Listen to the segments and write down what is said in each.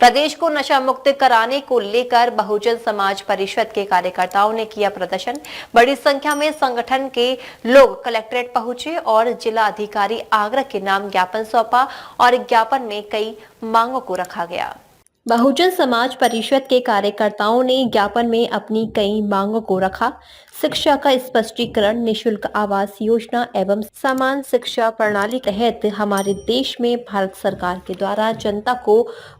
प्रदेश को नशा मुक्त कराने को लेकर बहुजन समाज परिषद के कार्यकर्ताओं ने किया प्रदर्शन। बड़ी संख्या में संगठन के लोग कलेक्ट्रेट पहुंचे और जिला अधिकारी आगरा के नाम ज्ञापन सौंपा और ज्ञापन में कई मांगों को रखा गया। बहुजन समाज परिषद के कार्यकर्ताओं ने ज्ञापन में अपनी कई मांगों को रखा। शिक्षा का स्पष्टीकरण, निशुल्क आवास योजना एवं समान शिक्षा प्रणाली के तहत हमारे देश में भारत सरकार के द्वारा जनता को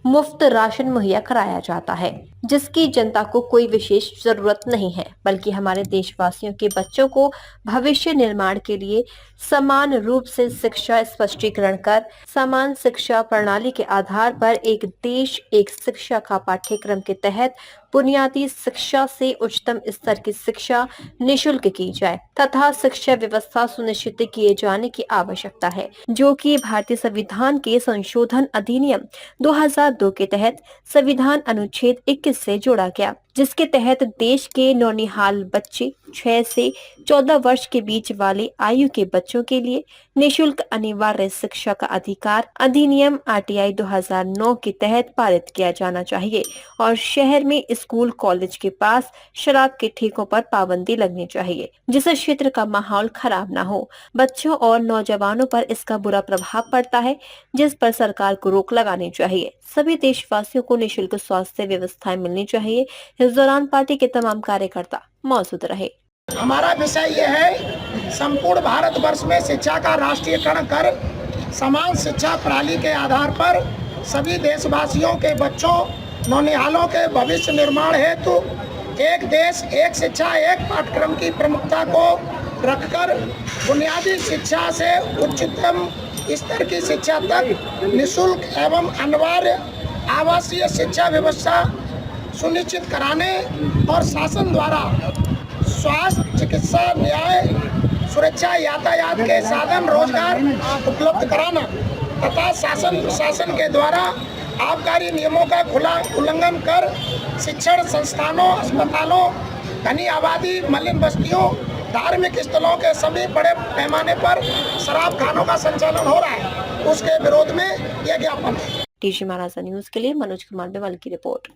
मुफ्त राशन मुहैया कराया जाता है, जिसकी जनता को कोई विशेष जरूरत नहीं है, बल्कि हमारे देशवासियों के बच्चों को भविष्य निर्माण के लिए समान रूप से शिक्षा स्पष्टीकरण कर समान शिक्षा प्रणाली के आधार पर एक देश एक शिक्षा का पाठ्यक्रम के तहत बुनियादी शिक्षा से उच्चतम स्तर की शिक्षा निशुल्क की जाए तथा शिक्षा व्यवस्था सुनिश्चित किए जाने की आवश्यकता है, जो कि भारतीय संविधान के संशोधन अधिनियम 2002 के तहत संविधान अनुच्छेद 21 से जोड़ा गया, जिसके तहत देश के नौनिहाल बच्चे 6 से 14 वर्ष के बीच वाले आयु के बच्चों के लिए निशुल्क अनिवार्य शिक्षा का अधिकार अधिनियम आरटीआई 2009 के तहत पारित किया जाना चाहिए और शहर में स्कूल कॉलेज के पास शराब के ठेकों पर पाबंदी लगनी चाहिए, जिससे क्षेत्र का माहौल खराब न हो। बच्चों और नौजवानों पर इसका बुरा प्रभाव पड़ता है, जिस पर सरकार को रोक लगानी चाहिए। सभी देशवासियों को निशुल्क स्वास्थ्य व्यवस्थाएं मिलनी चाहिए। इस दौरान पार्टी के तमाम कार्यकर्ता मौजूद रहे। हमारा विषय यह है, संपूर्ण भारतवर्ष में शिक्षा का राष्ट्रीयकरण कर समान शिक्षा प्रणाली के आधार पर सभी देशवासियों के बच्चों नौनिहालों के भविष्य निर्माण हेतु एक देश एक शिक्षा एक पाठ्यक्रम की प्रमुखता को रखकर बुनियादी शिक्षा से उच्चतम स्तर की शिक्षा तक निशुल्क एवं अनिवार्य आवासीय शिक्षा व्यवस्था सुनिश्चित कराने और शासन द्वारा स्वास्थ्य, चिकित्सा, न्याय, सुरक्षा, यातायात के साधन, रोजगार उपलब्ध कराना तथा शासन प्रशासन के द्वारा आबकारी नियमों का खुला उल्लंघन कर शिक्षण संस्थानों, अस्पतालों, घनी आबादी, मलिन बस्तियों, धार्मिक स्थलों के सभी बड़े पैमाने पर शराब खानों का संचालन हो रहा है, उसके विरोध में यह ज्ञापन है। टीजी महाराजा न्यूज के लिए मनोज कुमार बेवाल की रिपोर्ट।